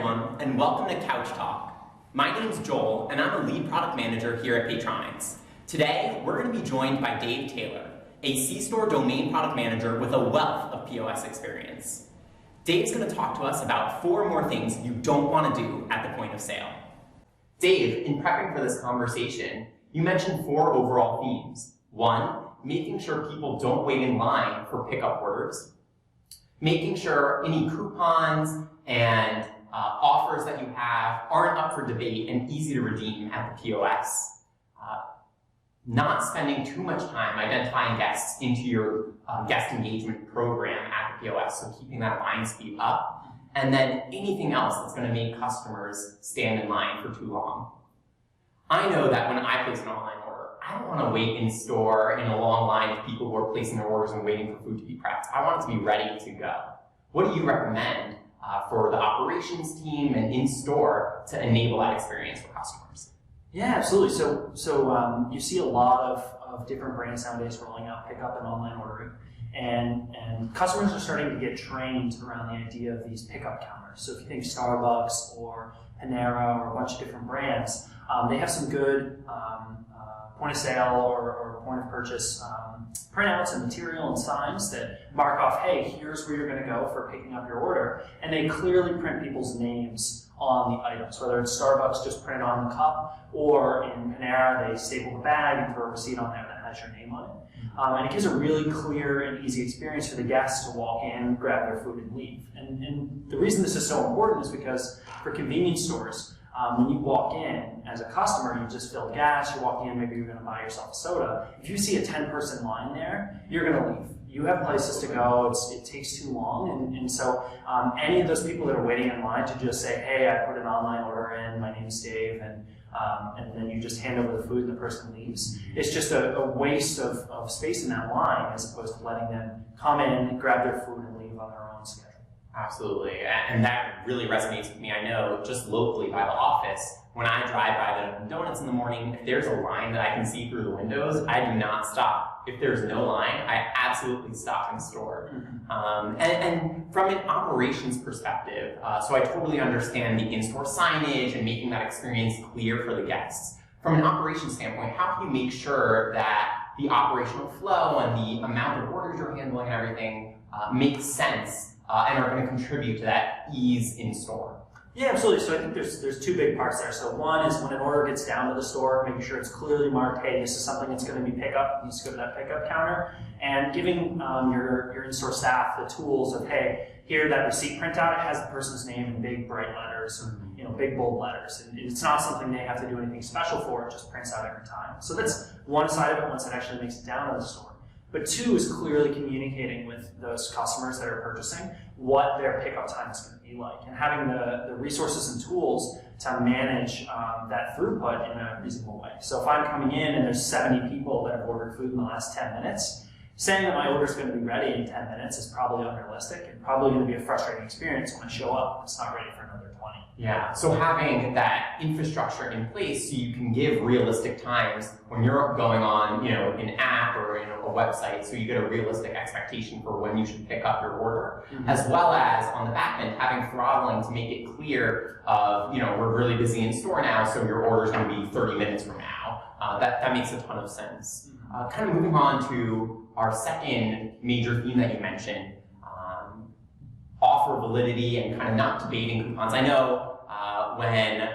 everyone, and welcome to Couch Talk. My name's Joel, and I'm a lead product manager here at Paytronix. Today, we're going to be joined by Dave Taylor, a C-Store domain product manager with a wealth of POS experience. Dave's going to talk to us about 4 more things you don't want to do at the point of sale. Dave, in prepping for this conversation, you mentioned 4 overall themes. 1, making sure people don't wait in line for pickup orders. Making sure any coupons and offers that you have aren't up for debate and easy to redeem at the POS. Not spending too much time identifying guests into your guest engagement program at the POS, so keeping that line speed up. And then anything else that's going to make customers stand in line for too long. I know that when I place an online order, I don't want to wait in store in a long line of people who are placing their orders and waiting for food to be prepped. I want it to be ready to go. What do you recommend for the operations team and in store to enable that experience for customers? Yeah, absolutely. So you see a lot of different brands nowadays rolling out pickup and online ordering, and customers are starting to get trained around the idea of these pickup counters. So if you think Starbucks or Panera or a bunch of different brands, they have some good point of sale or point of purchase printouts and material and signs that mark off, hey, here's where you're going to go for picking up your order. And they clearly print people's names on the items, whether it's Starbucks just printed on the cup, or in Panera, they staple the bag and throw a receipt on there that has your name on it. And it gives a really clear and easy experience for the guests to walk in, grab their food, and leave. And the reason this is so important is because for convenience stores, when you walk in as a customer, you just fill gas, you walk in, maybe you're going to buy yourself a soda. If you see a 10-person line there, you're going to leave. You have places to go, it takes too long, and so any of those people that are waiting in line to just say, hey, I put an online order in, my name's Dave, and then you just hand over the food and the person leaves. It's just a waste of space in that line as opposed to letting them come in, grab their food, and leave on their own schedule. Absolutely, and that really resonates with me. I know just locally by the office, when I drive by the donuts in the morning, if there's a line that I can see through the windows, I do not stop. If there's no line, I absolutely stop in store. And from an operations perspective, so I totally understand the in-store signage and making that experience clear for the guests. From an operations standpoint, how can you make sure that the operational flow and the amount of orders you're handling and everything makes sense and are going to contribute to that ease in store? Yeah, absolutely. So I think there's 2 big parts there. So one is when an order gets down to the store, making sure it's clearly marked, hey, this is something that's going to be pickup, needs to go to that pickup counter, and giving your in-store staff the tools of, hey, here, that receipt printout, it has the person's name in big bright letters or big bold letters. And it's not something they have to do anything special for, it just prints out every time. So that's one side of it once it actually makes it down to the store. But 2 is clearly communicating with those customers that are purchasing what their pickup time is going to be like, and having the resources and tools to manage that throughput in a reasonable way. So if I'm coming in and there's 70 people that have ordered food in the last 10 minutes, saying that my order is going to be ready in 10 minutes is probably unrealistic and probably going to be a frustrating experience when I show up and it's not ready for another 20. Yeah, so having that infrastructure in place so you can give realistic times when you're going on, an app or a website, so you get a realistic expectation for when you should pick up your order, as well as on the back end having throttling to make it clear of, we're really busy in store now, so your order is going to be 30 minutes from now. That makes a ton of sense. Kind of moving on to our second major theme that you mentioned, offer validity and kind of not debating coupons. I know when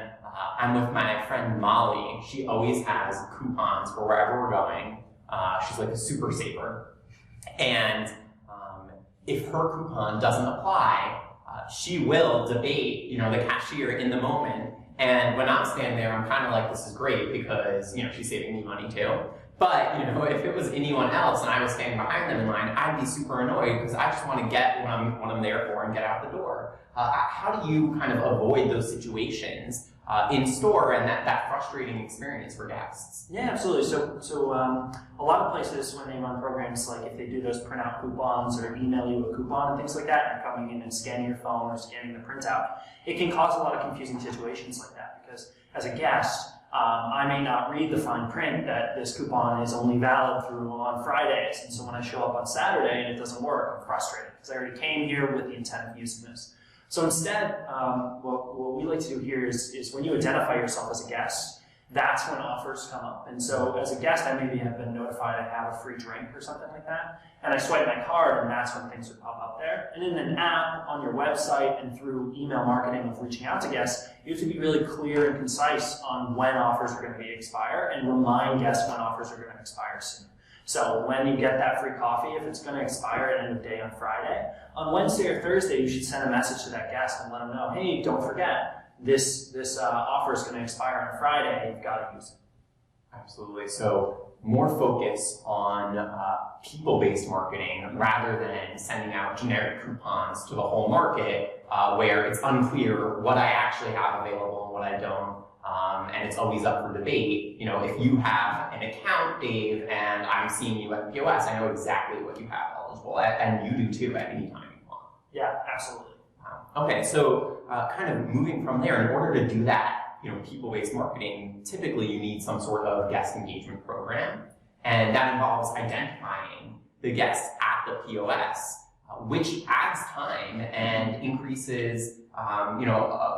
I'm with my friend Molly, she always has coupons for wherever we're going. She's like a super saver. And if her coupon doesn't apply, she will debate, the cashier in the moment. And when I'm standing there, I'm kind of like, this is great because, she's saving me money too. But, if it was anyone else and I was standing behind them in line, I'd be super annoyed because I just want to get what I'm there for and get out the door. How do you kind of avoid those situations in store and that frustrating experience for guests? Yeah, absolutely. So a lot of places when they run programs, like if they do those printout coupons or email you a coupon and things like that, and you're coming in and scanning your phone or scanning the printout, it can cause a lot of confusing situations like that because as a guest, I may not read the fine print that this coupon is only valid through on Fridays, and so when I show up on Saturday and it doesn't work, I'm frustrated because I already came here with the intent of using this. So instead, what we like to do here is when you identify yourself as a guest, that's when offers come up. And so as a guest, I maybe have been notified I have a free drink or something like that, and I swipe my card, and that's when things would pop up there. And in an app, on your website, and through email marketing of reaching out to guests, you have to be really clear and concise on when offers are going to be expire and remind guests when offers are going to expire soon. So when you get that free coffee, if it's going to expire at the end of the day on Friday, on Wednesday or Thursday, you should send a message to that guest and let them know, hey, don't forget, this offer is going to expire on Friday, you've got to use it. Absolutely. So more focus on people-based marketing rather than sending out generic coupons to the whole market where it's unclear what I actually have available and what I don't. And it's always up for debate. You know, if you have an account, Dave, and I'm seeing you at the POS, I know exactly what you have eligible, and you do too at any time you want. Yeah, absolutely. Okay, so kind of moving from there, in order to do that, you know, people-based marketing, typically you need some sort of guest engagement program, and that involves identifying the guests at the POS, which adds time and increases,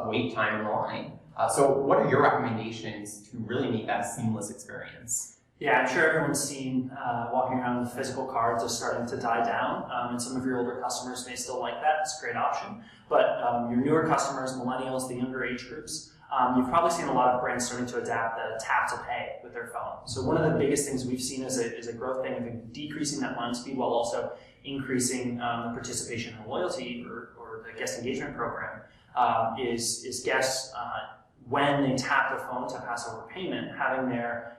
wait time in the line. So what are your recommendations to really make that a seamless experience? Yeah, I'm sure everyone's seen walking around with physical cards is starting to die down, and some of your older customers may still like that. It's a great option. But your newer customers, millennials, the younger age groups, you've probably seen a lot of brands starting to adapt the tap to pay with their phone. So one of the biggest things we've seen is a growth thing of decreasing that line speed while also increasing the participation in loyalty or the guest engagement program is guests when they tap their phone to pass over payment, having their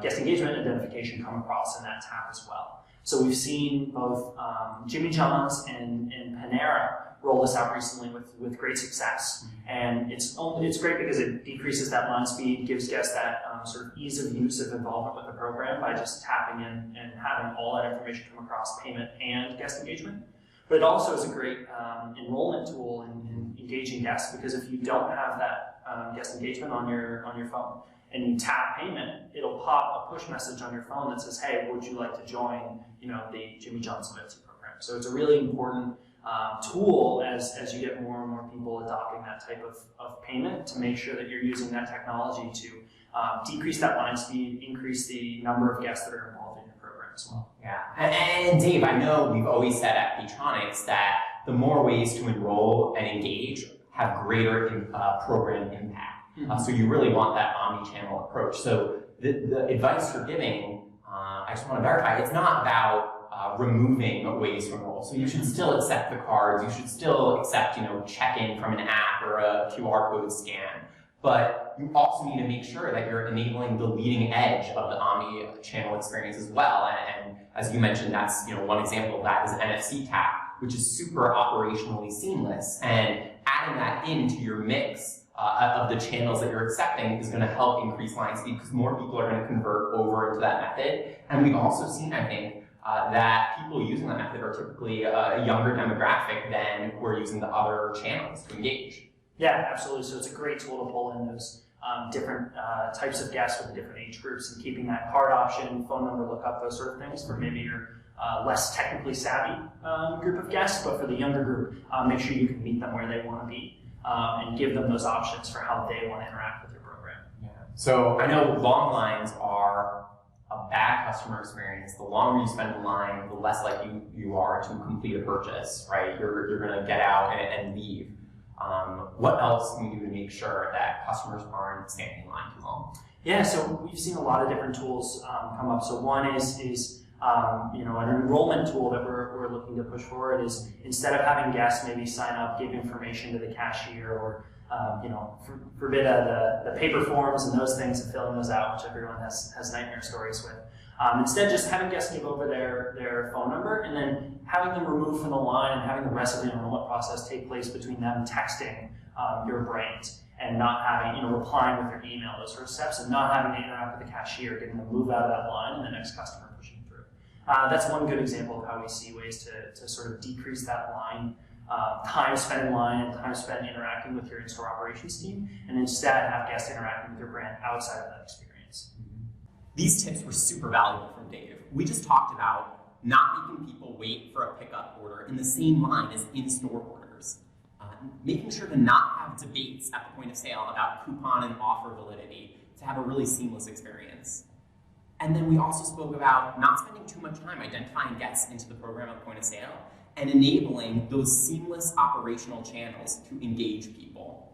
guest engagement identification come across in that tap as well. So we've seen both Jimmy John's and Panera roll this out recently with great success. And it's great because it decreases that line speed, gives guests that sort of ease of use of involvement with the program by just tapping in and having all that information come across payment and guest engagement. But it also is a great enrollment tool in engaging guests, because if you don't have that guest engagement on your phone and you tap payment, it'll pop a push message on your phone that says, "Hey, would you like to join, the Jimmy John's loyalty program?" So it's a really important tool as you get more and more people adopting that type of payment, to make sure that you're using that technology to decrease that line speed, increase the number of guests that are involved in your program as well. Yeah, and Dave, I know we've always said at Paytronix that the more ways to enroll and engage have greater program impact. So you really want that omni-channel approach. So the advice you're giving, I just want to verify, it's not about removing ways to enroll. So you should still accept the cards, you should still accept, check-in from an app or a QR code scan. But you also need to make sure that you're enabling the leading edge of the omni-channel experience as well. And as you mentioned, that's one example of that is NFC tap, which is super operationally seamless. And adding that into your mix of the channels that you're accepting is going to help increase line speed, because more people are going to convert over into that method. And we've also seen, I think, that people using that method are typically a younger demographic than who are using the other channels to engage. Yeah, absolutely. So it's a great tool to pull in those different types of guests with the different age groups, and keeping that card option, phone number lookup, those sort of things for maybe your less technically savvy group of guests. But for the younger group, make sure you can meet them where they want to be and give them those options for how they want to interact with your program. Yeah. So I know long lines are a bad customer experience. The longer you spend in line, the less likely you are to complete a purchase, right? You're going to get out and leave. What else can we do to make sure that customers aren't standing in line too long? Yeah, so we've seen a lot of different tools come up. So one is an enrollment tool that we're looking to push forward is, instead of having guests maybe sign up, give information to the cashier, or forbid the paper forms and those things and filling those out, which everyone has nightmare stories with. Instead, just having guests give over their phone number, and then having them removed from the line, and having the rest of the enrollment process take place between them texting your brand, and not having, replying with your email, those sort of steps, and not having to interact with the cashier, getting them move out of that line and the next customer pushing through. That's one good example of how we see ways to sort of decrease that line, time spent in line and time spent interacting with your in-store operations team, and instead have guests interacting with your brand outside of that experience. These tips were super valuable from Dave. We just talked about not making people wait for a pickup order in the same line as in-store orders. making sure to not have debates at the point of sale about coupon and offer validity to have a really seamless experience. And then we also spoke about not spending too much time identifying guests into the program at the point of sale and enabling those seamless operational channels to engage people.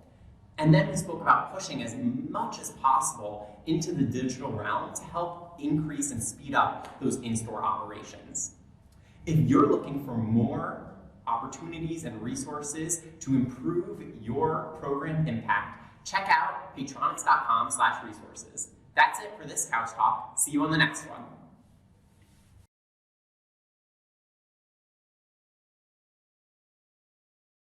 And then we spoke about pushing as much as possible into the digital realm to help increase and speed up those in-store operations. If you're looking for more opportunities and resources to improve your program impact, check out paytronix.com/resources. That's it for this Couch Talk. See you on the next one.